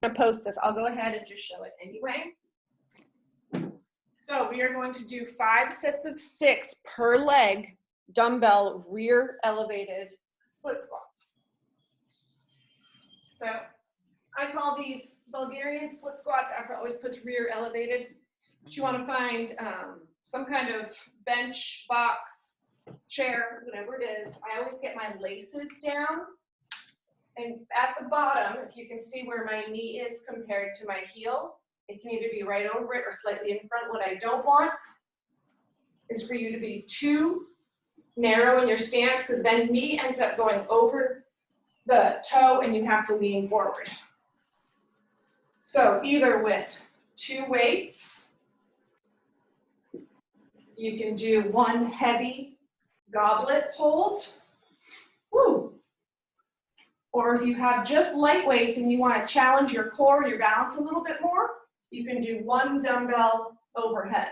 going to post this. I'll go ahead and just show it anyway. So we are going to do 5 sets of 6 per leg, dumbbell rear elevated split squats. So I call these Bulgarian split squats. After always puts rear elevated. But you want to find some kind of bench, box, chair, whatever it is. I always get my laces down. And at the bottom, if you can see where my knee is compared to my heel, it can either be right over it or slightly in front. What I don't want is for you to be too narrow in your stance, because then knee ends up going over the toe and you have to lean forward. So either with 2 weights, you can do 1 heavy goblet hold. Woo. Or if you have just light weights and you want to challenge your core, your balance a little bit more, you can do 1 dumbbell overhead.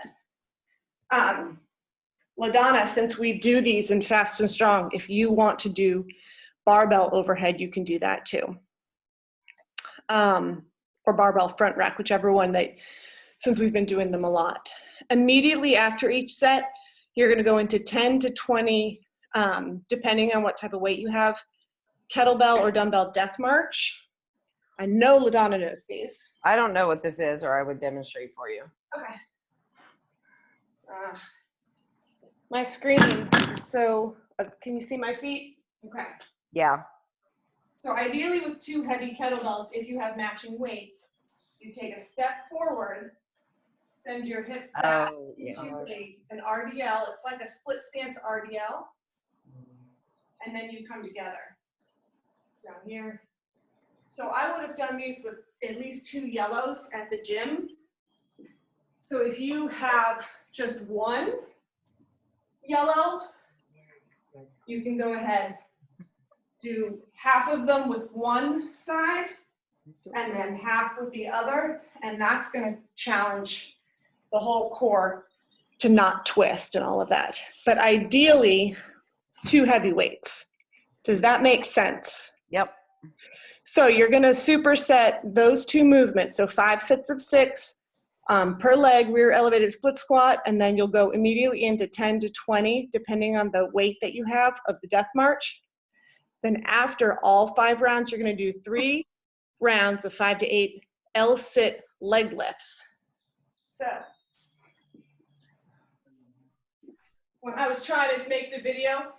LaDonna, since we do these in Fast and Strong, if you want to do barbell overhead, you can do that too. Or barbell front rack, whichever one that, since we've been doing them a lot. Immediately after each set, you're going to go into 10 to 20, depending on what type of weight you have, kettlebell or dumbbell death march. I know LaDonna knows these. I don't know what this is, or I would demonstrate for you. Okay. My screen, so can you see my feet? Okay. Yeah. So ideally with 2 heavy kettlebells, if you have matching weights, you take a step forward, send your hips back into an RDL. It's like a split stance RDL. And then you come together down here. So I would have done these with at least 2 yellows at the gym. So if you have just 1 yellow, you can go ahead, do half of them with one side and then half with the other, and that's going to challenge the whole core to not twist and all of that. But ideally, 2 heavy weights. Does that make sense? Yep. So you're going to superset those 2 movements. So 5 sets of 6 per leg, rear elevated split squat, and then you'll go immediately into 10 to 20, depending on the weight that you have of the death march. Then after all 5 rounds, you're going to do 3 rounds of 5 to 8 L-sit leg lifts. So when I was trying to make the video,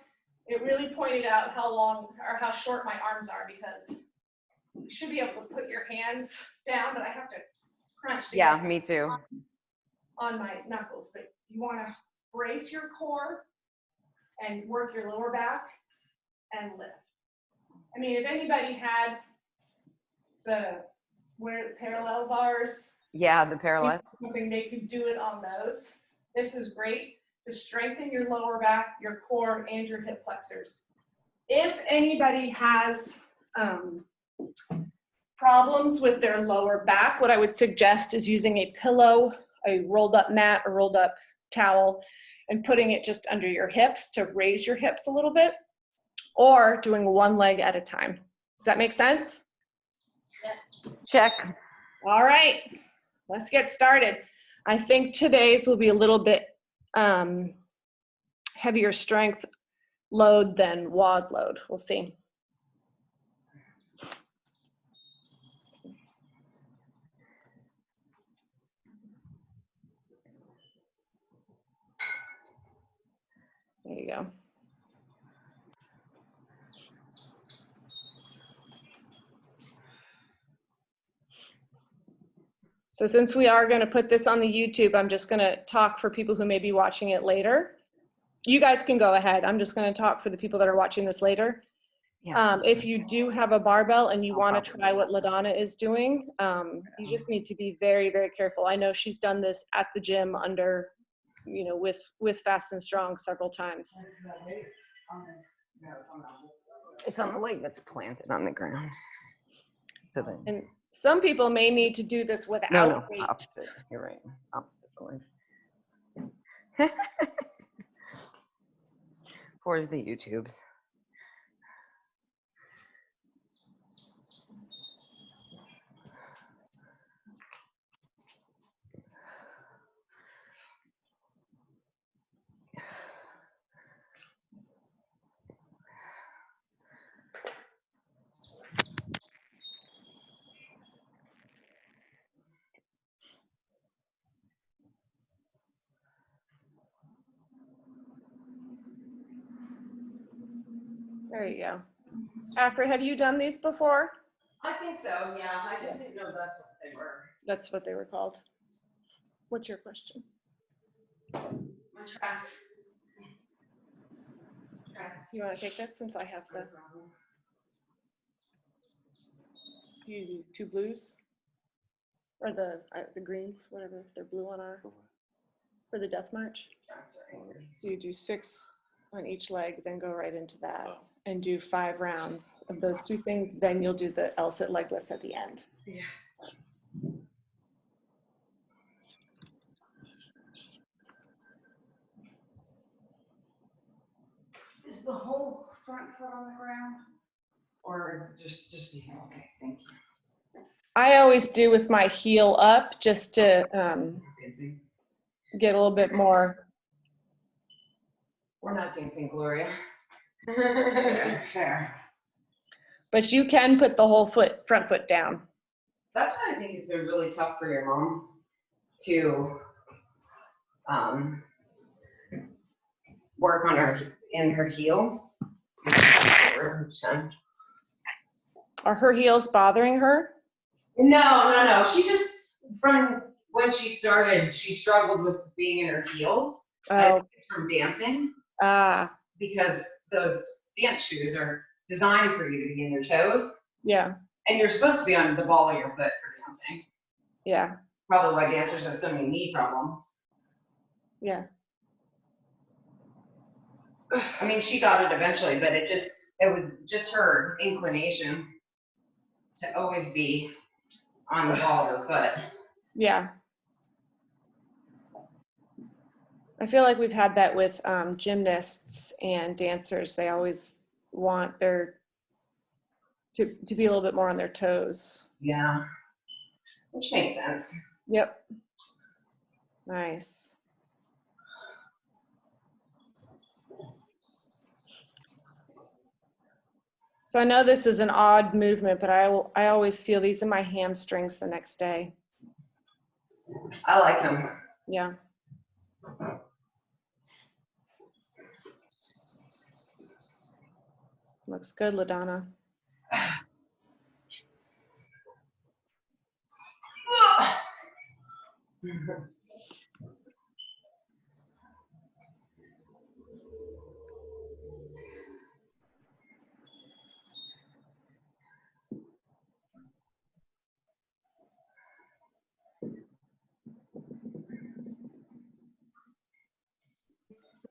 it really pointed out how long or how short my arms are, because you should be able to put your hands down, but I have to crunch to Yeah, me too. On my knuckles. But you want to brace your core and work your lower back and lift. I mean, if anybody had the parallel bars, Yeah, the parallel. Something they could do it on those. This is great to strengthen your lower back, your core, and your hip flexors. If anybody has problems with their lower back, what I would suggest is using a pillow, a rolled up mat, a rolled up towel, and putting it just under your hips to raise your hips a little bit, or doing 1 leg at a time. Does that make sense? Check. All right, let's get started. I think today's will be a little bit heavier strength load than WOD load. We'll see. There you go. So since we are going to put this on the YouTube, I'm just going to talk for people who may be watching it later. You guys can go ahead. I'm just going to talk for the people that are watching this later. Yeah. If you do have a barbell and you want to try what LaDonna is doing, you just need to be very, very careful. I know she's done this at the gym under, you know, with Fast and Strong several times. It's on the leg that's planted on the ground. So then. And some people may need to do this without weight. No, opposite. You're right. Opposite the leg. For the YouTubes. There you go. Alfred, have you done these before? I think so, yeah. I just didn't know that's what they were. That's what they were called. What's your question? My tracks. You want to take this since I have the, you do 2 blues? Or the greens, whatever, they're blue on our, for the death march. So you do 6 on each leg, then go right into that and do 5 rounds of those 2 things. Then you'll do the L-sit leg lifts at the end. Yeah. Is the whole front foot on the ground? Or is it just the heel? Okay, thank you. I always do with my heel up just to get a little bit more. We're not dancing, Gloria. Fair. But you can put the whole front foot down. That's why I think it's been really tough for your mom to work on her heels. Are her heels bothering her? No. She just, from when she started, she struggled with being in her heels. Oh. From dancing. Ah. Because those dance shoes are designed for you to be in your toes. Yeah. And you're supposed to be on the ball of your foot for dancing. Yeah. Probably why dancers have so many knee problems. Yeah. I mean, she got it eventually, but it was just her inclination to always be on the ball of her foot. Yeah. I feel like we've had that with gymnasts and dancers. They always want their to be a little bit more on their toes. Yeah, which makes sense. Yep. Nice. So I know this is an odd movement, but I always feel these in my hamstrings the next day. I like them. Yeah. Looks good, LaDonna.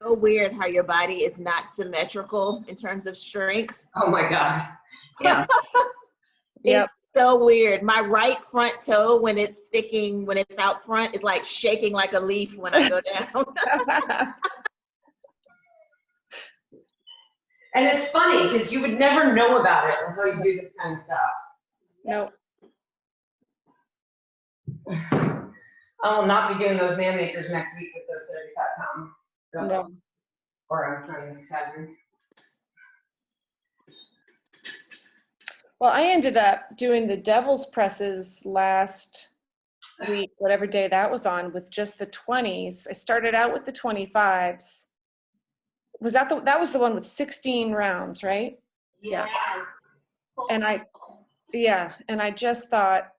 So weird how your body is not symmetrical in terms of strength. Oh my God. Yeah. Yep. It's so weird. My right front toe, when it's out front, is like shaking like a leaf when I go down. And it's funny because you would never know about it until you do this kind of stuff. Nope. I will not be doing those man makers next week with those 35 pound. No. Or on Sunday, Saturday. Well, I ended up doing the devil's presses last week, whatever day that was on, with just the 20s. I started out with the 25s. Was that was the one with 16 rounds, right? Yeah. And I just thought,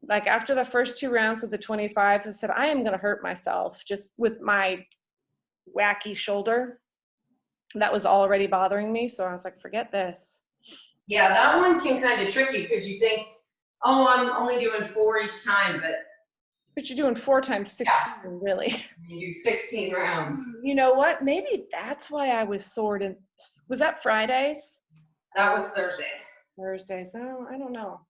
like, after the first 2 rounds with the 25s, I said, I am going to hurt myself just with my wacky shoulder. That was already bothering me. So I was like, forget this. Yeah, that one can kind of trick you because you think, oh, I'm only doing 4 each time, but you're doing 4 times 16, really. You do 16 rounds. You know what? Maybe that's why I was sore. Was that Fridays? That was Thursdays. Thursdays. Oh, I don't know.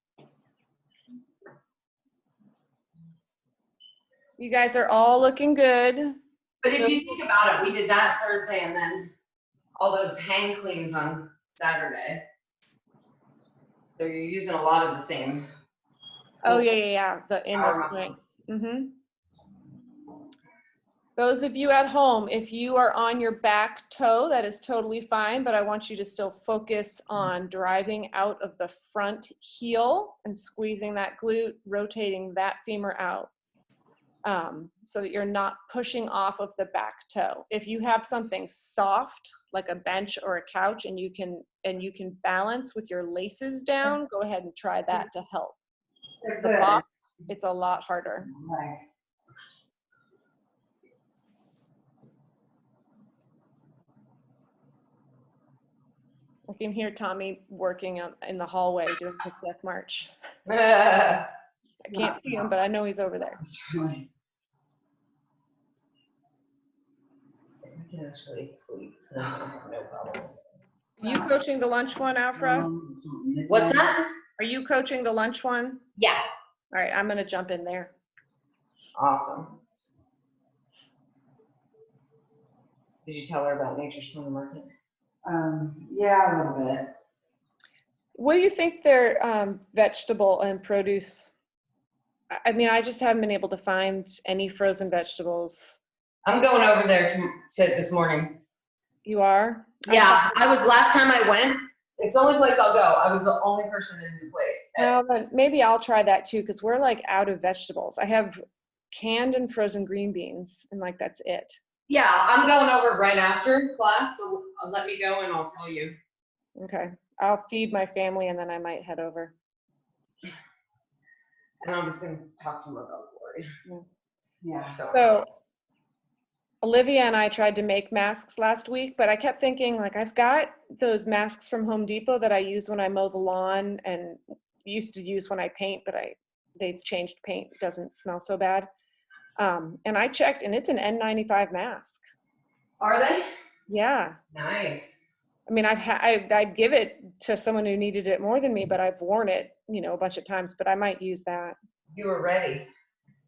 You guys are all looking good. But if you think about it, we did that Thursday and then all those hang cleans on Saturday. So you're using a lot of the same. Oh, yeah. The in those points. Those of you at home, if you are on your back toe, that is totally fine, but I want you to still focus on driving out of the front heel and squeezing that glute, rotating that femur out. so that you're not pushing off of the back toe. If you have something soft, like a bench or a couch, and you can balance with your laces down, go ahead and try that to help. The box, it's a lot harder. Right. I can hear Tommy working in the hallway doing his death march. I I can't see him, but I know he's over there. can actually sleep. No problem. Are you coaching the lunch one, Afra? What's that? Are you coaching the lunch one? Yeah. All right, I'm gonna jump in there. Awesome. Did you tell her about Nature's Corner Market? Yeah, a little bit. What do you think their vegetable and produce? I mean, I just haven't been able to find any frozen vegetables. I'm going over there to this morning. You are? Yeah, I was last time I went. It's the only place I'll go. I was the only person in the place. Well, then maybe I'll try that too, because we're like out of vegetables. I have canned and frozen green beans, and like that's it. Yeah, I'm going over right after class, so let me go and I'll tell you. Okay, I'll feed my family and then I might head over. And I'm just gonna talk to him about Glory. Yeah. So Olivia and I tried to make masks last week, but I kept thinking, like, I've got those masks from Home Depot that I use when I mow the lawn and used to use when I paint, but they've changed paint. It doesn't smell so bad. And I checked, and it's an N95 mask. Are they? Yeah. Nice. I mean, I'd give it to someone who needed it more than me, but I've worn it, you know, a bunch of times, but I might use that. You were ready.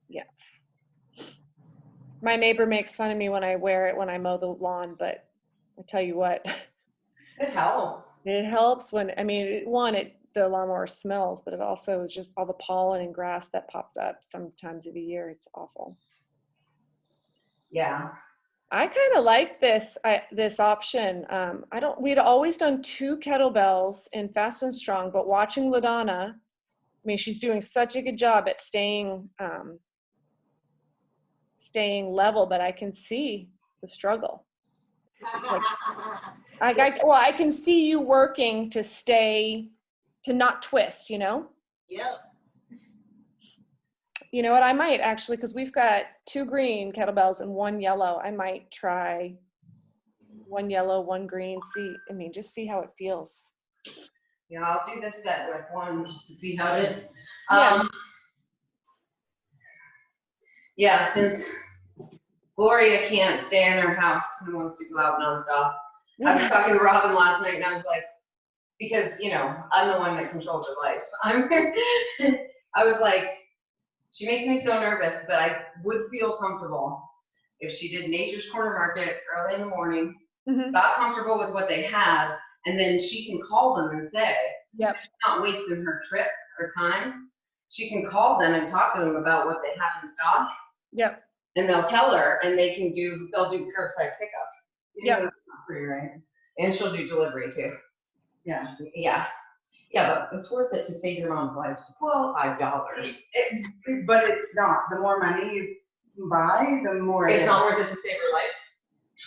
Yeah. My neighbor makes fun of me when I wear it when I mow the lawn, but I tell you what. It helps. It helps when, I mean, the lawnmower smells, but it also is just all the pollen and grass that pops up sometimes of the year. It's awful. Yeah. I kind of like this option. We'd always done 2 kettlebells in Fast and Strong, but watching LaDonna, I mean, she's doing such a good job at staying level, but I can see the struggle. I can see you working to not twist, you know? Yep. You know what, I might actually, because we've got 2 green kettlebells and 1 yellow. I might try 1 yellow, 1 green, just see how it feels. Yeah, I'll do this set with one just to see how it is. Yeah. Yeah, since Gloria can't stay in her house and wants to go out nonstop. I was talking to Robin last night and I was like, because, you know, I'm the one that controls her life. I was like, she makes me so nervous, but I would feel comfortable if she did Nature's Corner Market early in the morning, got comfortable with what they had, and then she can call them and say, Yep. so she's not wasting her trip or time. She can call them and talk to them about what they have in stock. Yep. And they'll tell her, and they'll do curbside pickup. Yep. Free, right? And she'll do delivery too. Yeah. Yeah. Yeah, but it's worth it to save your mom's life. Well, $5. But it's not. The more money you buy, the more It's not worth it to save her life.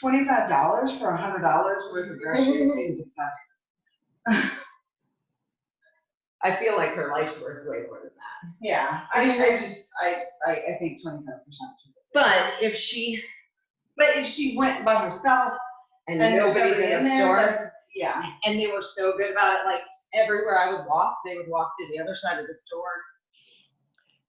$25 for $100 worth of groceries seems excessive. I feel like her life's worth way more than that. Yeah, I think 25%. But if she went by herself and nobody's in the store, yeah, and they were so good about it, like everywhere I would walk, they would walk to the other side of the store.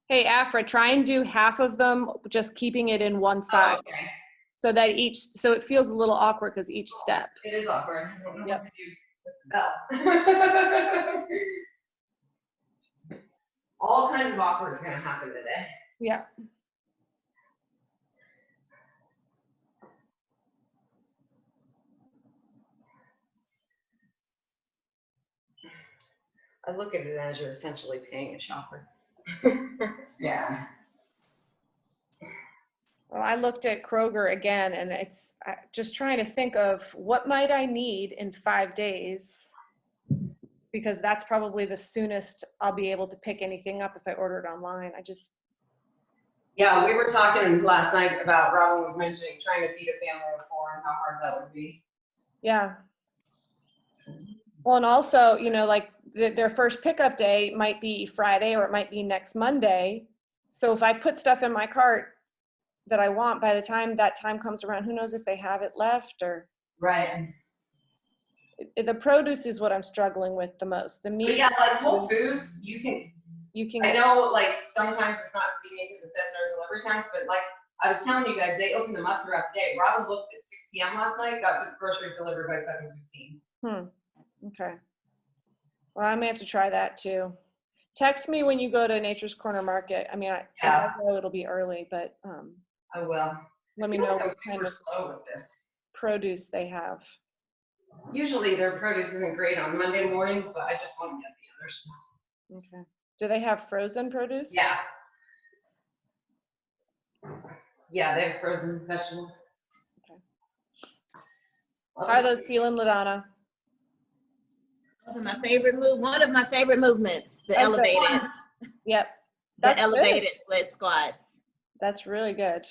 Hey, Afra, try and do half of them, just keeping it in one side. Oh, okay. So it feels a little awkward because each step. It is awkward. I don't know Yep. what to do with the bell. All kinds of awkward is gonna happen today. Yeah. I look at it as you're essentially paying a shopper. yeah. Well, I looked at Kroger again, and it's just trying to think of what might I need in 5 days, because that's probably the soonest I'll be able to pick anything up if I order it online. Yeah, we were talking last night about, Robin was mentioning trying to feed a family of 4 and how hard that would be. Yeah. Well, and also, you know, like their first pickup day might be Friday or it might be next Monday. So if I put stuff in my cart that I want, by the time that time comes around, who knows if they have it left or Right. the produce is what I'm struggling with the most. The But meat, yeah, like Whole Foods, you can, I know like sometimes it's not convenient because it says no delivery times, but like I was telling you guys, they open them up throughout the day. Robin looked at 6 p.m. last night, got the groceries delivered by 7:15. Okay. Well, I may have to try that too. Text me when you go to Nature's Corner Market. I mean, if I go, it'll be early, but I will. let me I feel know like I'm what kind super of slow with this. produce they have. Usually their produce isn't great on Monday mornings, but I just want to get the other stuff. Okay. Do they have frozen produce? Yeah. Yeah, they have frozen vegetables. Okay. I'll How are just- those feeling, LaDonna? One of my favorite movements, the Oh, good. elevated, Yep. the That's good. elevated split squats. That's really good.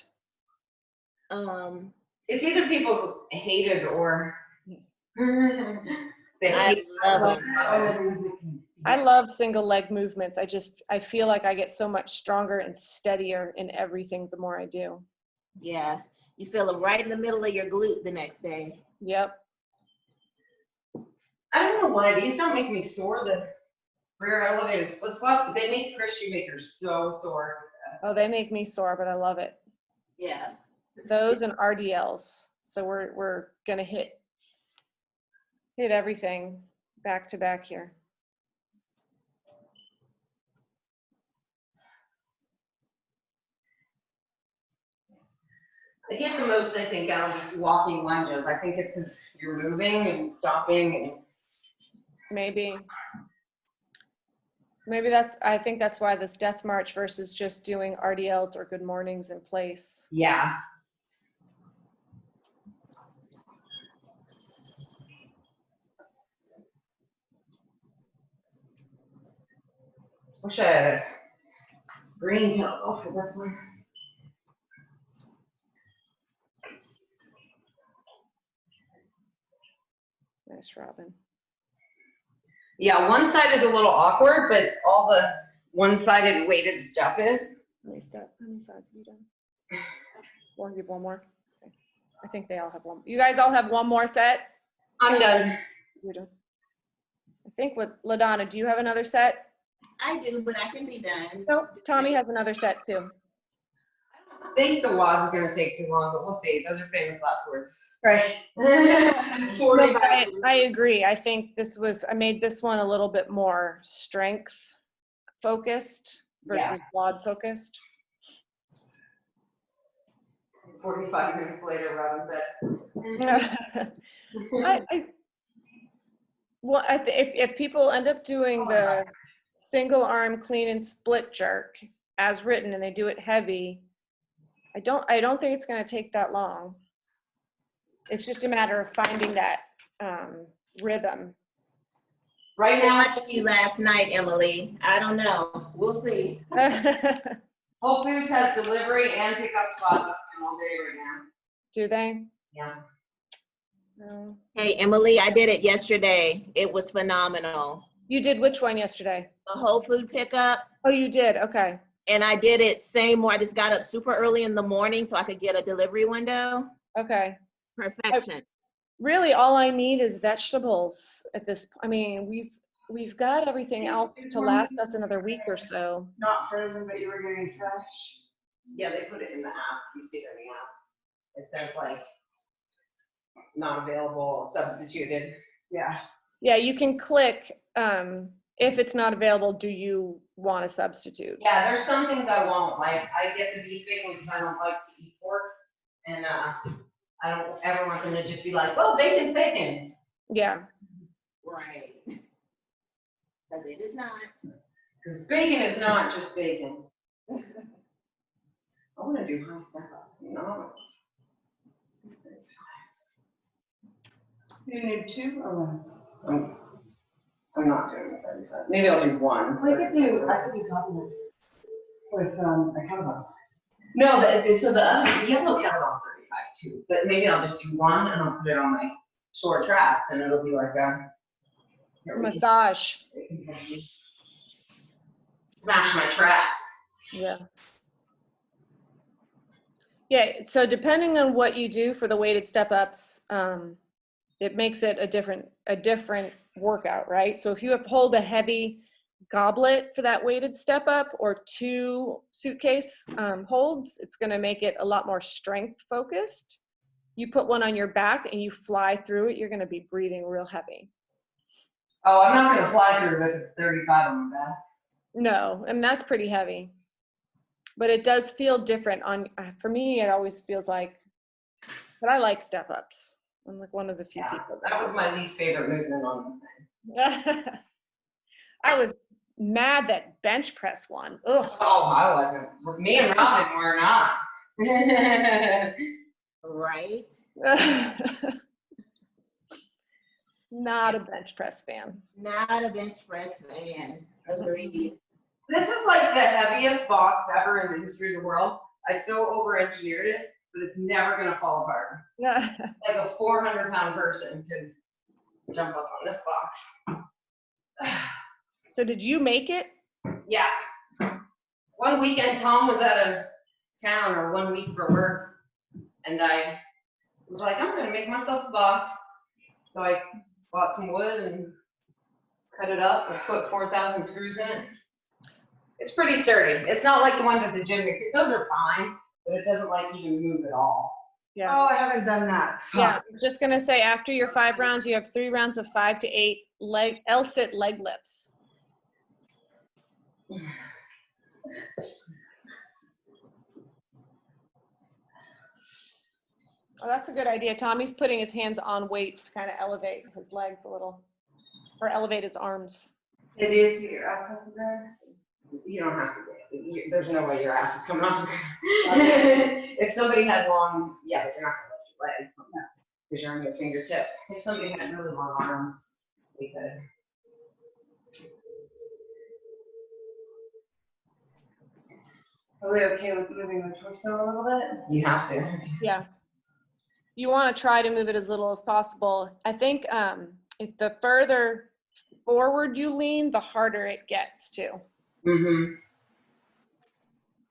It's either people hate it or they I hate love it. I love single leg movements. I feel like I get so much stronger and steadier in everything the more I do. Yeah, you feel them right in the middle of your glute the next day. Yep. I don't know why these don't make me sore, the rear elevated split squats, but they make Chris Shoemaker so sore. Oh, they make me sore, but I love it. Yeah. Those and RDLs. So we're gonna hit everything back to back here. I get the most, I think, out of walking lunges. I think it's because you're moving and stopping and Maybe I think that's why this death march versus just doing RDLs or good mornings in place. yeah. Wish I had a green kettlebell for this one. Nice, Robin. Yeah, one side is a little awkward, but all the one-sided weighted stuff is. How many sides have you done? One, give one more. Okay. I think they all have one. You guys all have one more set? I'm done. You're done. I think LaDonna, do you have another set? I do, but I can be done. Nope. Tommy has another set too. I think the WOD is gonna take too long, but we'll see. Those are famous last words. Right. 45 I agree. I think I made this one a little bit more strength focused versus quad focused. 45 minutes later, Robin said. If people end up doing the single arm clean and split jerk as written and they do it heavy, I don't think it's going to take that long. It's just a matter of finding that rhythm. Right I now, watched you last night, Emily. I don't know. We'll see. Whole Foods has delivery and pickup spots up all day right now. Do they? Yeah. No. Hey, Emily, I did it yesterday. It was phenomenal. You did which one yesterday? A Whole Food pickup. Oh, you did? Okay. And I did it same where I just got up super early in the morning so I could get a delivery window. Okay. Perfection. Really, all I need is vegetables at this point. I mean, we've got everything else to last us another week or so. Not frozen, but you were getting fresh. Yeah, they put it in the app. You see it in the app. It says like, not available, substituted. Yeah. Yeah, you can click, if it's not available, do you want to substitute? Yeah, there's some things I won't, like, I get the beef bacon because I don't like to eat pork, and, I don't ever want them to just be like, well, bacon's bacon. Yeah. Right. Because it is not. Because bacon is not just bacon. I want to do high step up, you know? You need 2 or 1? I'm not doing the 35. Maybe I'll do 1. I could do compliment with a kettlebell. No, so the yellow kettlebell's 35 too, but maybe I'll just do one and I'll put it on my short traps and it'll be like a Massage. smash my traps. Yeah. Yeah, so depending on what you do for the weighted step ups, it makes it a different workout, right? So if you hold a heavy goblet for that weighted step up or 2 suitcase holds, it's gonna make it a lot more strength focused. You put one on your back and you fly through it, you're gonna be breathing real heavy. Oh, I'm not gonna fly through with 35 on my back. No, and that's pretty heavy. But it does feel different for me, it always feels like, but I like step ups. I'm like one of the few people. That was my least favorite movement on the thing. I was mad that bench press won. Ugh. Oh, I wasn't. Me and Robin were not. Right? Not a bench press fan. Not a bench press fan. Agreed. This is like the heaviest box ever in the history of the world. I so over-engineered it, but it's never gonna fall apart. Like a 400-pound person could jump up on this box. So did you make it? Yeah. One weekend, Tom was out of town, or 1 week for work, and I was like, I'm gonna make myself a box. So I bought some wood and cut it up and put 4,000 screws in it. It's pretty sturdy. It's not like the ones at the gym. Those are fine, but it doesn't like even move at all. Yeah. Oh, I haven't done that. Yeah. I was just gonna say after your 5 rounds, you have 3 rounds of 5 to 8 L-sit leg lifts. Oh, that's a good idea. Tommy's putting his hands on weights to kind of elevate his legs a little, or elevate his arms. It is to get your ass off the ground. You don't have to. There's no way your ass is coming off the ground. If somebody had long, yeah, but you're not gonna lift your leg from that because you're on your fingertips. If somebody had really long arms, they could. Are we okay with moving the torso a little bit? You have to. Yeah. You want to try to move it as little as possible. I think if the further forward you lean, the harder it gets too. Mm-hmm.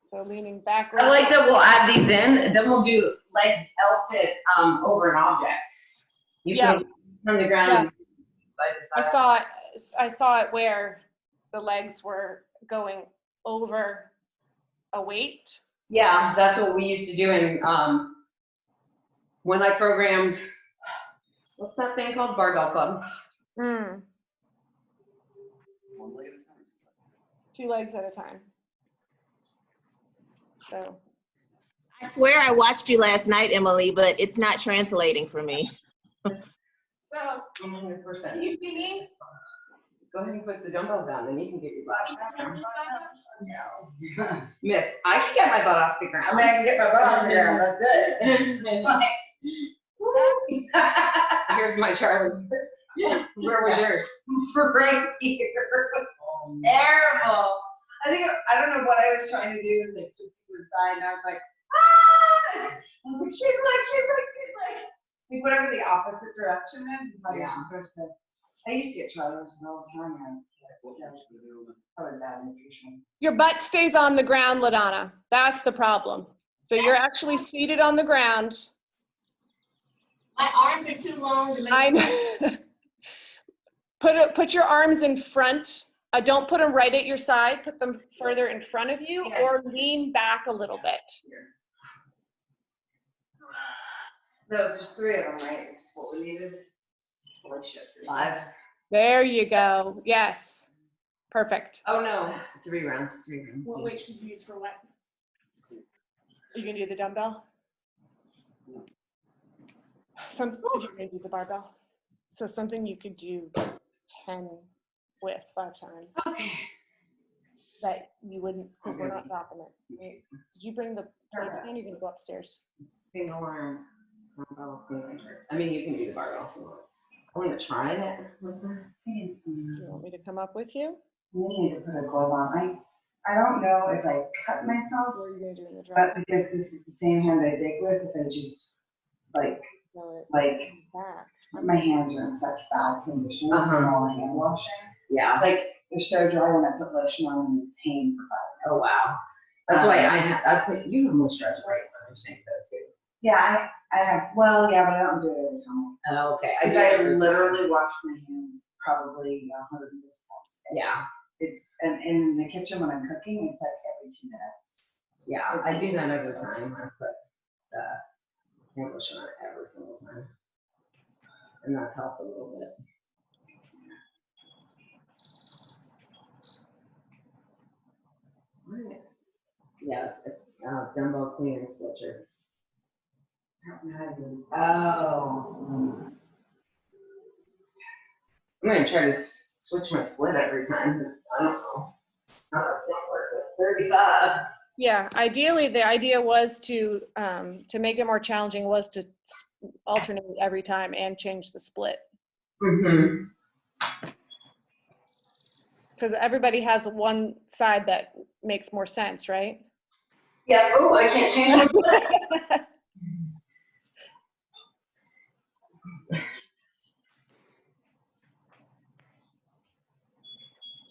So leaning backwards. I like that we'll add these in, then we'll do leg L-sit over an object. You Yeah. put it on the ground. Yeah. Side to side. I saw it where the legs were going over a weight. Yeah, that's what we used to do in when I programmed. What's that thing called? Barbell Club. Mm. 2 legs at a time. So. I swear I watched you last night, Emily, but it's not translating for me. So, 100%. can you see me? Go ahead and put the dumbbells down, then you can get your butt off the ground. No. Miss, I can get my butt off the I ground. mean, I can get my butt off the ground, that's it. Here's my Charlie. Where was yours? Right here. Terrible. I don't know what I was trying to do, like just to the side, and I was like, ah! I was like, straight leg. Like, whatever the opposite direction is how you're supposed to. I used to get trailers all the time when I was a kid. So probably bad nutrition. Your butt stays on the ground, LaDonna. That's the problem. So you're actually seated on the ground. My arms are too long to make I know. Put your arms in front. Don't put them right at your side. Put them further in front of you, or lean back a little bit. No, there's just 3 of them, right? It's what we needed. Holy shit. 5. There you go. Yes. Perfect. Oh no, 3 rounds. What weight should you use for what? You can do the dumbbell. You're gonna do the barbell. So something you could do 10 with 5 times. Okay. That you wouldn't, because we're not dropping it. Did you bring the plates down? You're gonna go upstairs. Single arm. I mean, you can do the barbell if you want. I want to try it with her. Do you want me to come up with you? We need to put a glove on. I don't know if I cut myself, What are you gonna do in the but drop? because this is the same hand I dig with, if I just, like, No, it like, comes back. my hands are in such bad condition Uh-huh. from all the hand washing. Yeah. Like, they're so dry when I put lotion on and it's pain for 5 Oh, minutes. wow. That's why I put, you have moisturizer, right? I'm saying that too. Yeah, I have, well, yeah, but I don't do it every time. Oh, okay. Because do I every time. literally wash my hands probably 150 times a day. Yeah, It's, and in the kitchen when I'm cooking, it's like every 2 minutes. yeah, I do that every time. I put hand lotion on it every single time. And that's helped a little bit. Right. Yeah, it's a dumbbell clean and switcher. I don't know how to do. Oh. I'm gonna try to switch my split every time. I don't know. How that's not working. 35. Yeah, ideally, the idea was to make it more challenging was to alternate every time and change the split. Mm-hmm. Because everybody has one side that makes more sense, right? Yeah, oh, I can't change my split.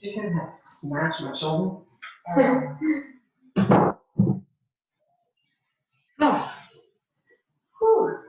You're gonna have to smash my shoulder. Oh. Whew.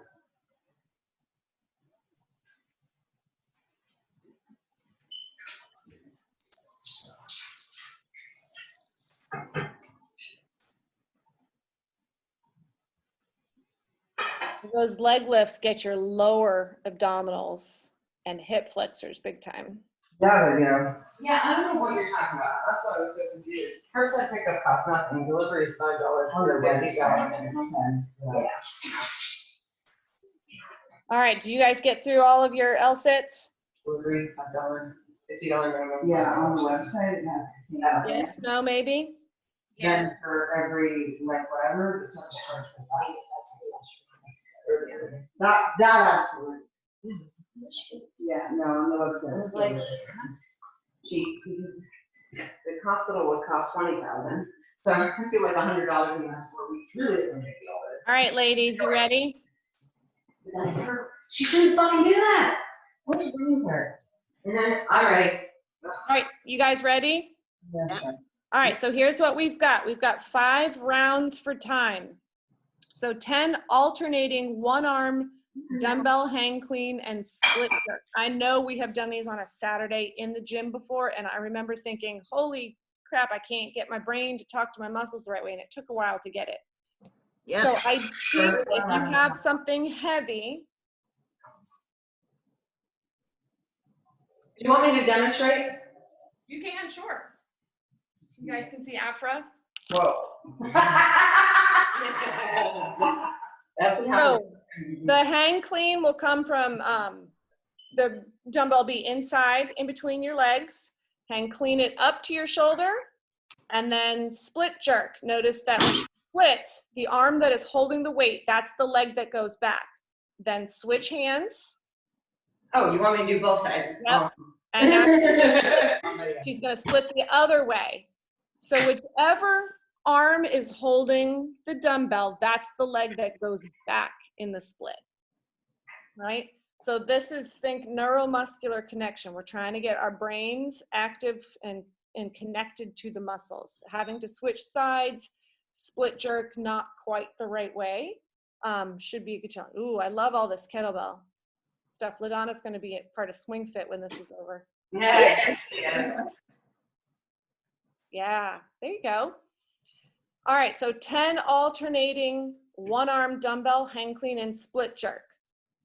Those leg lifts get your lower abdominals and hip flexors big time. Yeah, they do. Yeah, I don't know what you're talking about. That's why I was so confused. Curbside pickup costs nothing. Delivery is $5. Yeah. All right, do you guys get through all of your L-sits? Delivery, $5, $50 minimum. Yeah, on the website, it has to see that. Yes, no, maybe? Then for every, like, whatever, the stuff is charged for that. That absolutely. Yeah, no, on the website. It was like, that's cheap, because the hospital would cost $20,000. So I feel like $100 in the last 4 weeks really isn't a big deal. All right, ladies, you ready? But that's her. She shouldn't fucking do that. What is wrong with her? All right. All right, you guys ready? Yeah, sure. All right, so here's what we've got. We've got 5 rounds for time. So 10 alternating one-arm dumbbell hang clean and split jerk. I know we have done these on a Saturday in the gym before, and I remember thinking, holy crap, I can't get my brain to talk to my muscles the right way, and it took a while to get it. Yeah. So I think if you have something heavy, Do you want me to demonstrate? You can, sure. You guys can see Afra. Whoa. That's what happened. so the hang clean will come from the dumbbell be inside in between your legs, hang clean it up to your shoulder, and then split jerk. Notice that when you split, the arm that is holding the weight, that's the leg that goes back. Then switch hands. Oh, you want me to do both sides? Yep. And now she's going to split the other way. So whichever arm is holding the dumbbell, that's the leg that goes back in the split, right? So this is, think neuromuscular connection. We're trying to get our brains active and connected to the muscles. Having to switch sides, split jerk, not quite the right way, should be a good challenge. Ooh, I love all this kettlebell stuff. LaDonna's going to be a part of Swing Fit when this is over. Yeah. Yeah, there you go. All right, so 10 alternating one-arm dumbbell hang clean and split jerk.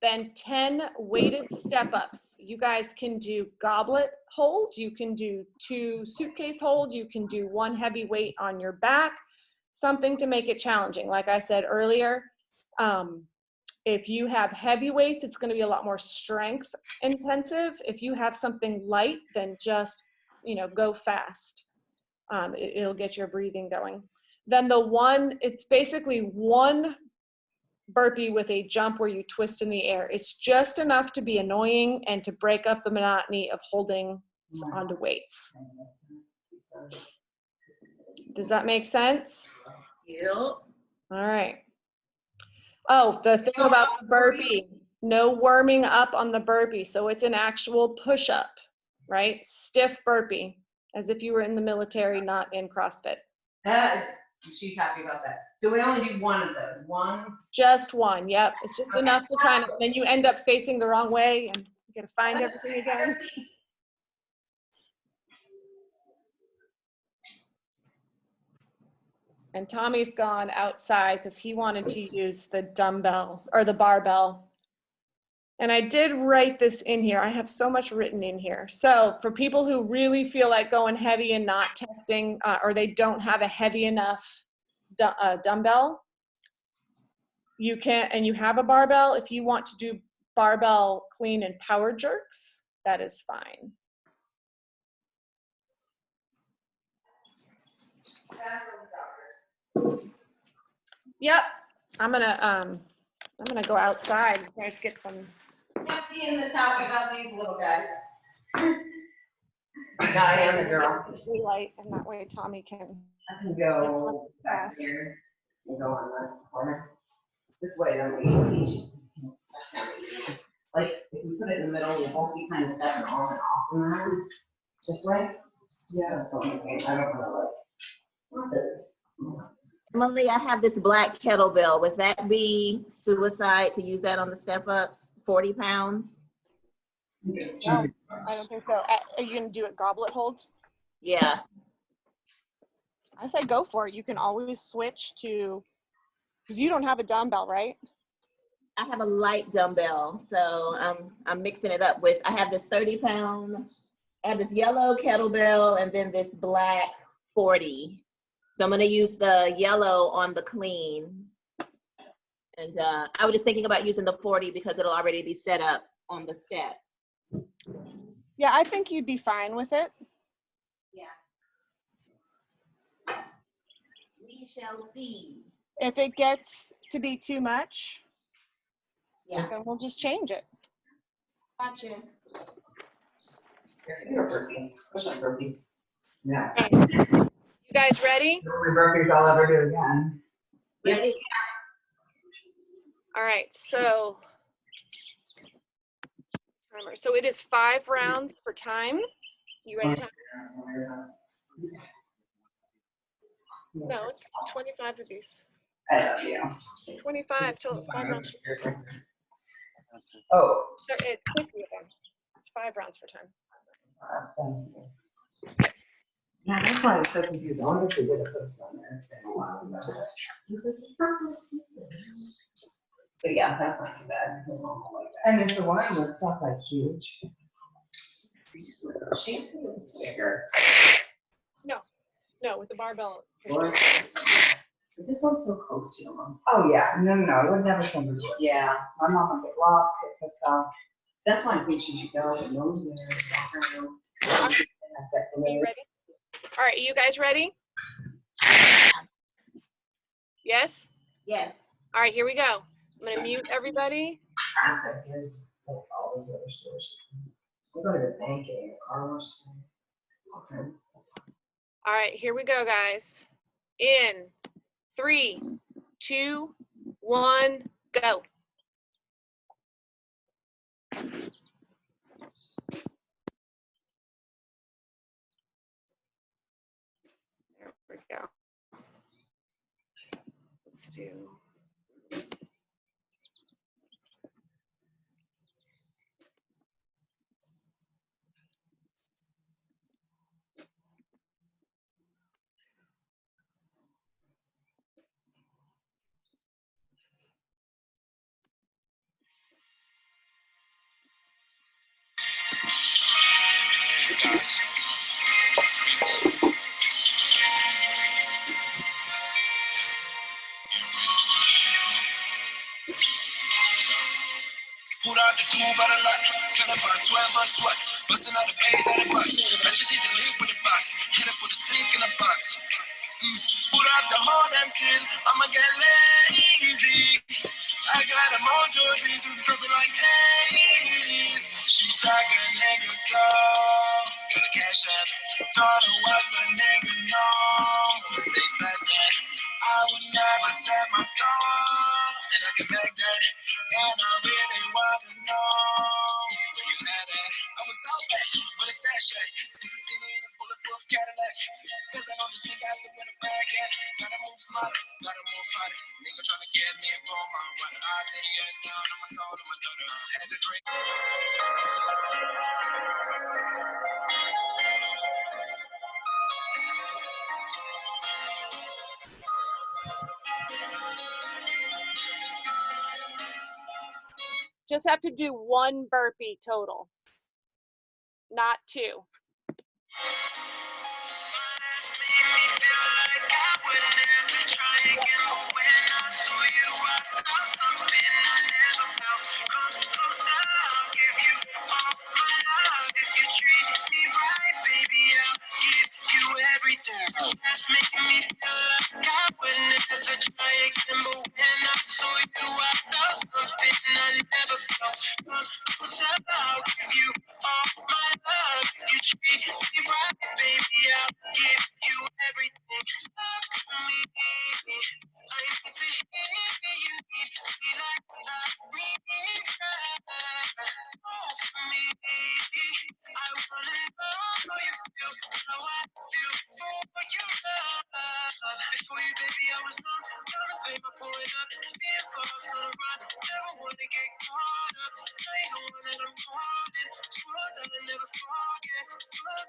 Then 10 weighted step-ups. You guys can do goblet hold, you can do 2 suitcase hold, you can do 1 heavy weight on your back, something to make it challenging. Like I said earlier, if you have heavy weights, it's going to be a lot more strength intensive. If you have something light, then just, go fast. It'll get your breathing going. Then it's basically 1 burpee with a jump where you twist in the air. It's just enough to be annoying and to break up the monotony of holding onto weights. Does that make sense? Yep. All right. Oh, the thing about the burpee, no warming up on the burpee. So it's an actual push-up, right? Stiff burpee, as if you were in the military, not in CrossFit. She's happy about that. So we only do one of those. One. Just one, yep. It's just enough to kind of, then you end up facing the wrong way and you gotta find everything again. And Tommy's gone outside because he wanted to use the dumbbell or the barbell. And I did write this in here. I have so much written in here. So for people who really feel like going heavy and not testing, or they don't have a heavy enough dumbbell, you can, and you have a barbell, if you want to do barbell clean and power jerks, that is fine. Yep, I'm gonna go outside. You guys get some. Can't be in this house without these little guys. I am the girl. Daylight, and that way Tommy can. I can go back here and go on the corner. This way, then we each. Like, if we put it in the middle, we'll both be kind of stepping on and off in that. This way? Yeah, that's the only thing. I don't wanna like. What is? Emily, I have this black kettlebell. Would that be suicide to use that on the step ups? 40 pounds? No, I don't think so. Are you gonna do it goblet hold? Yeah. I say go for it. You can always switch to, because you don't have a dumbbell, right? I have a light dumbbell, so I'm mixing it up with, I have this 30-pound, I have this yellow kettlebell and then this black 40. So I'm gonna use the yellow on the clean. And I was just thinking about using the 40 because it'll already be set up on the step. Yeah, I think you'd be fine with it. Yeah. We shall see. If it gets to be too much, Yeah. then we'll just change it. Gotcha. Burpees. Push on burpees. Yeah. You guys ready? The only burpees I'll ever do again. Ready? All right, so timer. So it is 5 rounds for time. You ready, Tom? No, it's 25 of these. I love you. 25 till it's 5 rounds. Oh. It's 50 of them. It's 5 rounds for time. Thank you. Yeah, that's why I'm so confused. I wonder if they did a post on there. It's been a while ago. So yeah, that's not too bad. And if the one looks not like huge. She's bigger. No, with the barbell. This one's so close to your mom. Oh, yeah, no, it would never send me. Yeah, My mom would get lost, get pissed off. that's why I think she should go. And no, Are you ready? All right, you guys ready? Yes? Yes. All right, here we go. I'm gonna mute everybody. traffic is like all those other stores. We go to the bank and a car wash. All kinds of stuff. All right, here we go, guys. In 3, 2, 1, go. There we go. Let's do. Guys, dreams. Pulled out the coupe out of luck, 10 up on 12 on swat, busting out the bass out of box. Bitches hit the lid with a box, hit up with a stick in a box. Pulled out the whole damn shit, I'ma get lazy. I got a mojo, she's dripping like Hades. She's like a nigga, so Tryna cash out. Told her what the nigga know. Say slash that. I would never sell my soul. And I can back that. And I really wanna know where you at. I was out back, but it's that shit. Is the city in a bulletproof Cadillac? Cause I know this nigga out the winter bag, yeah. Gotta move smarter, gotta move harder. Nigga tryna get me for my water. I lay your ass down on my soul and my daughter. Had to drink. Just have to do 1 burpee total, not 2. That's making me feel like I would never try again, but when I saw you, I felt something I never felt. Come closer, I'll give you all my love. If you treat me right, baby, I'll give you everything. Talk to me. I need to hear you need me like I need love. Talk to me. I wanna know how you feel, how I feel for you, love. Before you, baby, I was numb. Trying to pay my point up. Being false on the run. Never wanna get caught up. I ain't the one that I'm calling. Swore that I never forget. I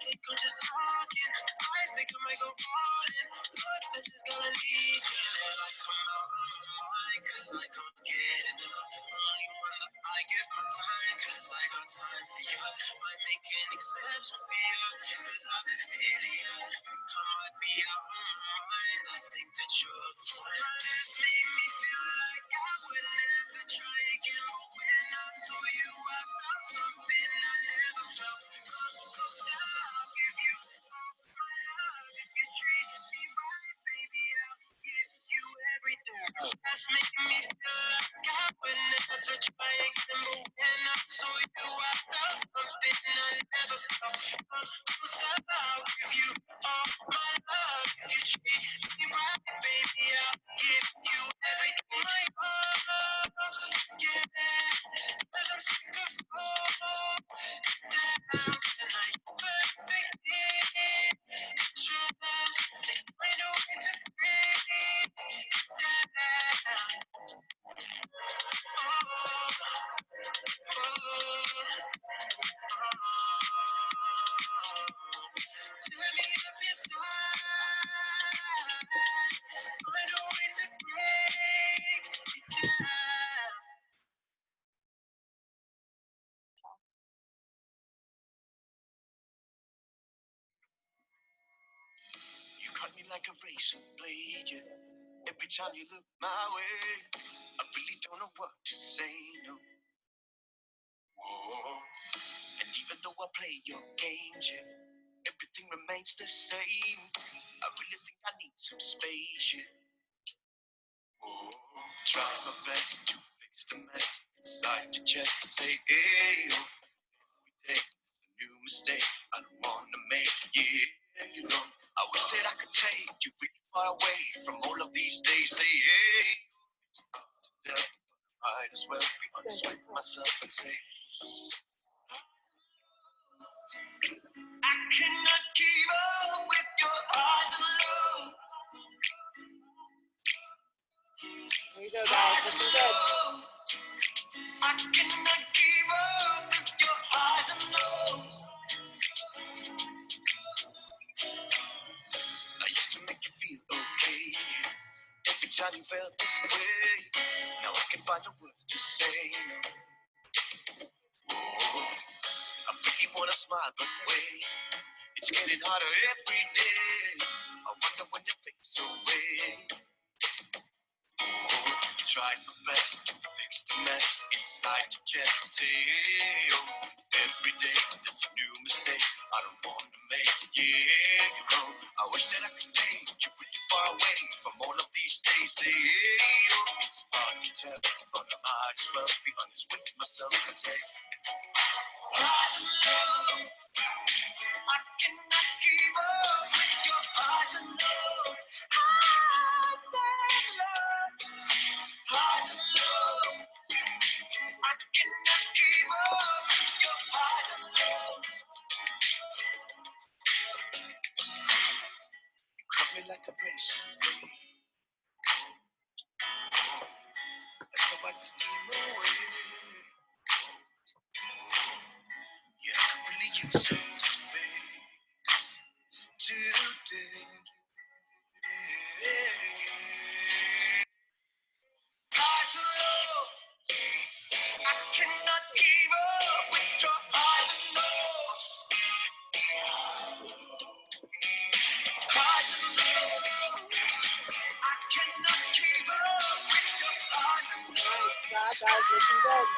think I'm just talking. I think I might go all in. No acceptance, gotta need you. I come out of my mind, cause I can't get enough. Only one that I give my time, cause I got time for you. Might make an exception for you, cause I've been feeling you. I might be out of my mind, I think that you're the one. My lips make me feel like I would never try again, but when I saw you, I felt something I never felt. Come closer, I'll give you all my love. If you treat me right, baby, I'll give you everything. That's making me feel like I would never try again, but when I saw you, I felt something I never felt. Come closer, I'll give you all my love. If you treat me right, baby, I'll give you everything. My heart, yeah, 'cause I'm sick of falling down, and I perfectly trust. Find a way to break down. Tear me up inside. Find a way to break it down. You cut me like a razor blade, yeah. Every time you look my way, I really don't know what to say, no. Oh. And even though I play your games, yeah, everything remains the same. I really think I need some space, yeah. Oh. Trying my best to fix the mess inside your chest and say, hey, oh. Every day is a new mistake I don't wanna make, yeah. You know, I wish that I could take you really far away from all of these days. Say, hey, it's about to death. Might as well be honest with myself and say, I cannot keep up with your highs and lows. There you go, guys. Looking good. I cannot keep up with your highs and lows. I used to make you feel okay. Every time you felt this way, now I can find the words to say no. Oh, I really wanna smile, but wait, it's getting harder every day. I wonder when your face away. Oh, tried my best to fix the mess inside your chest. Say, oh, every day there's a new mistake I don't want to make. Yeah, you know, I wish that I could take you really far away from all of these days. Say, oh, it's hard to tell, but I might as well be honest with myself and say, I like a race. So I just steam away. Yeah, I could really use some space today. Highs and lows, I cannot keep up with your highs and lows. Highs and lows, I cannot keep up with your highs and lows. God, guys, looking good.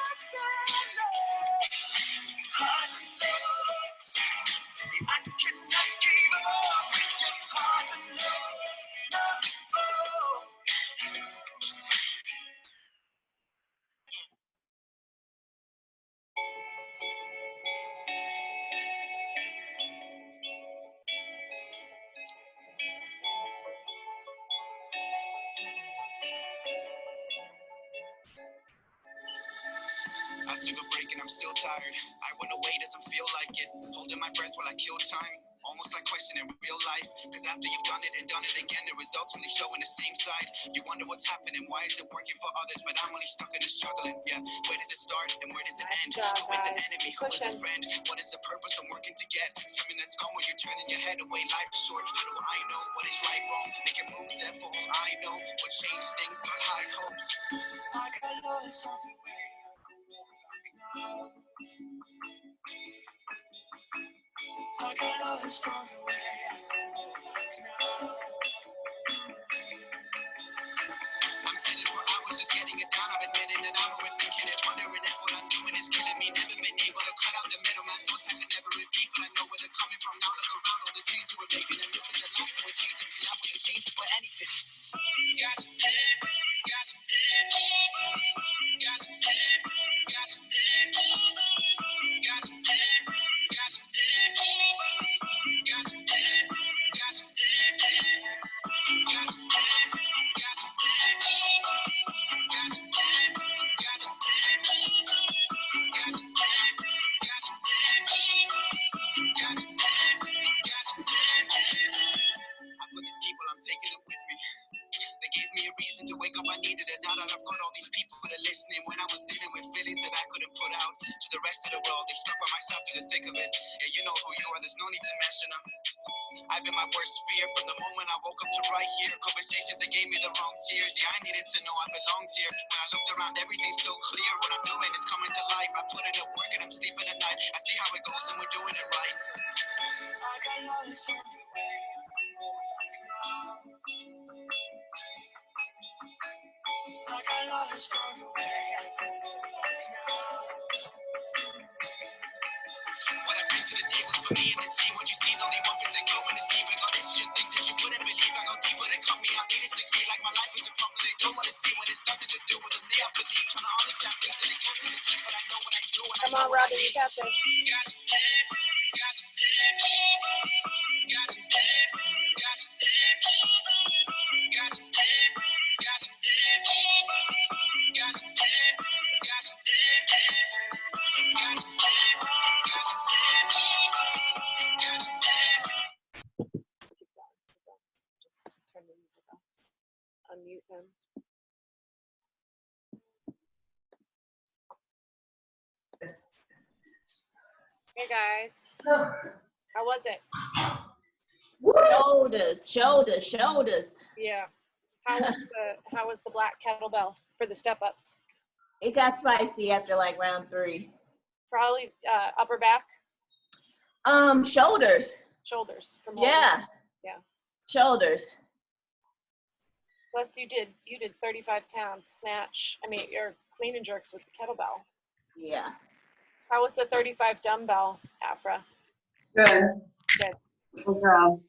Highs and lows, I cannot keep up with your highs and lows. No, oh. I took a break and I'm still tired. I went away, doesn't feel like it. Holding my breath while I kill time. Almost like questioning real life. Cause after you've done it and done it again, the results only show in the same side. You wonder what's happening, why is it working for others? But I'm only stuck in the struggling. Yeah, where does it start and where does it end? Nice job, Who is an guys. enemy? Who is a friend? What is the purpose I'm working to get? Something that's gone when you're turning your head away. Life's short. How do I know what is right, wrong? Making moves that for all I know. What change things, got high hopes. I got lost on the way. I got lost on the way. I'm sitting for hours just getting it down. I'm admitting that I'm overthinking it, wondering if what I'm doing is killing me. Never been able to cut out the middle. My thoughts I can never repeat, but I know where they're coming from. Now look around all the dreams we're making and look at the lives we're changing. See, I wouldn't change for anything. Got it, got it, got it, got it, got it, got I'm taking it with me. They gave me a reason to wake up, I needed it. Now that I've got all these people that are listening, when I was dealing with feelings that I couldn't put out to the rest of the world, they stuck by my side through the thick of it. Yeah, you know who you are, there's no need to mention them. I've been my worst fear from the moment I woke up to right here. Conversations that gave me the wrong tears. Yeah, I needed to know I belonged here. When I looked around, everything's so clear. What I'm doing is coming to life. I put in the work and I'm sleeping at night. I see how it goes and we're doing it right. I got lost on the way. I got lost on the way. What I bring to the table is for me and the team. What you see is only 1% going to see. We got issues, things that you wouldn't believe. I got people that cut me out, they disagree. Like my life is a problem they don't want to see. When it's something to do with them, they have to leave. Trying to understand things that they can't seem to keep. But I know what I do and I Come know on, what I Robbie, you need. got this. Just turn the music off. Unmute them. Hey guys, how was it? Shoulders. Yeah. How was the black kettlebell for the step ups? It got spicy after like round 3. Probably upper back, Shoulders. shoulders. From holding. Yeah. Yeah. Shoulders. Plus you did 35 pound snatch. I mean, your clean and jerks with the kettlebell. Yeah. How was the 35 dumbbell, Afra? Good. Good. Good job.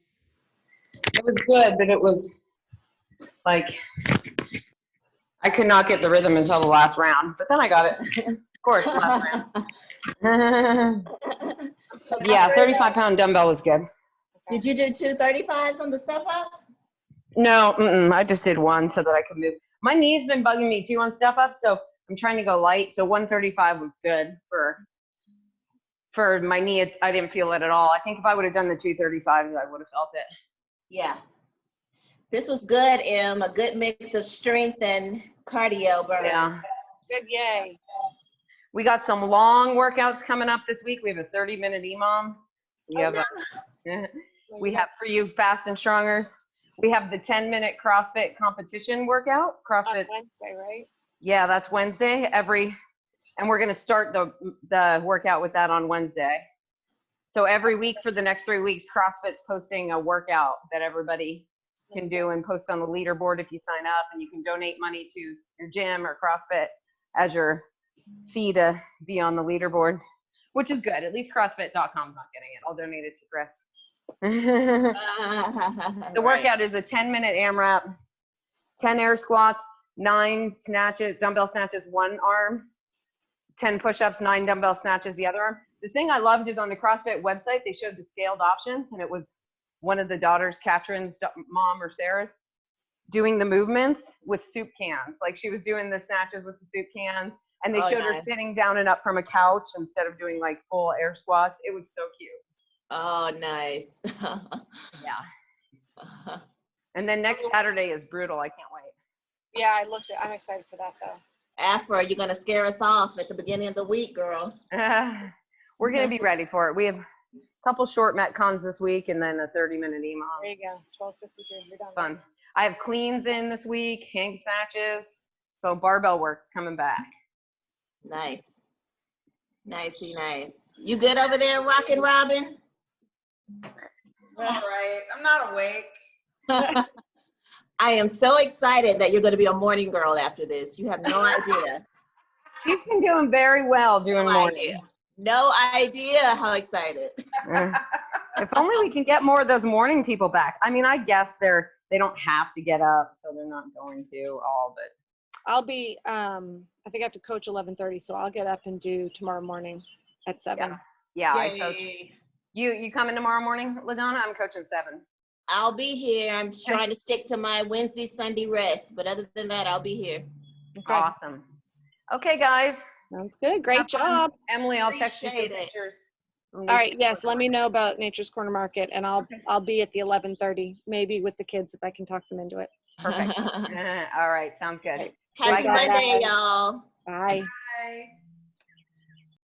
It was good, but it was like, I could not get the rhythm until the last round, but then I got it. Of course, last round. Yeah, 35-pound dumbbell was good. Did you do 2 35s on the step up? No, I just did one so that I could move. My knee's been bugging me too on step up, so I'm trying to go light. So 135 was good for my knee. I didn't feel it at all. I think if I would have done the 235s, I would have felt it. Yeah. This was good, Em. A good mix of strength and cardio, bro. Yeah. Good, yay. We got some long workouts coming up this week. We have a 30-minute EMOM. We have we have for you fast and strongers. We have the 10-minute CrossFit competition workout. On CrossFit. Wednesday, right? Yeah, that's Wednesday. And we're going to start the workout with that on Wednesday. So every week for the next 3 weeks, CrossFit's posting a workout that everybody can do and post on the leaderboard if you sign up, and you can donate money to your gym or CrossFit as your fee to be on the leaderboard, which is good. At least CrossFit.com's not getting it. I'll donate it to Chris. The workout is a 10-minute AMRAP, 10 air squats, 9 snatches, dumbbell snatches, one arm, 10 push-ups, 9 dumbbell snatches, the other arm. The thing I loved is on the CrossFit website, they showed the scaled options, and it was one of the daughters, Katrin's mom or Sarah's, doing the movements with soup cans. Like she was doing the snatches with the soup cans, and they showed her sitting down and up from a couch instead of doing like full air squats. It was so cute. Oh, nice. Yeah. And then next Saturday is brutal. I can't wait. Yeah, I'm excited for that though. Afra, you're gonna scare us off at the beginning of the week, girl. We're going to be ready for it. We have a couple short Metcons this week and then a 30-minute EMOM. There you go. 12:53. You're done. Fun. I have cleans in this week, hang snatches. So barbell work's coming back. Nice. Nicey nice. You good over there, Rockin' Robin? All right, I'm not awake. I am so excited that you're going to be a morning girl after this. You have no idea. She's been doing very well doing No mornings. idea. No idea how excited. If only we can get more of those morning people back. I mean, I guess they don't have to get up, so they're not going to all, but I'll be, I think I have to coach 11:30, so I'll get up and do tomorrow morning at 7. yeah, I coach. Yay. You coming tomorrow morning, LaDonna? I'm coaching 7. I'll be here. I'm trying to stick to my Wednesday, Sunday rest, but other than that, I'll be here. Okay. Awesome. Okay, guys. Sounds good. Great job. Emily, I'll text you some Appreciate it. pictures. All right. Yes. Let me know about Nature's Corner Market, and I'll be at the 11:30, maybe with the kids if I can talk them into it. Perfect. All right, sounds good. Happy Bye, guys. Monday, y'all. Bye. Bye.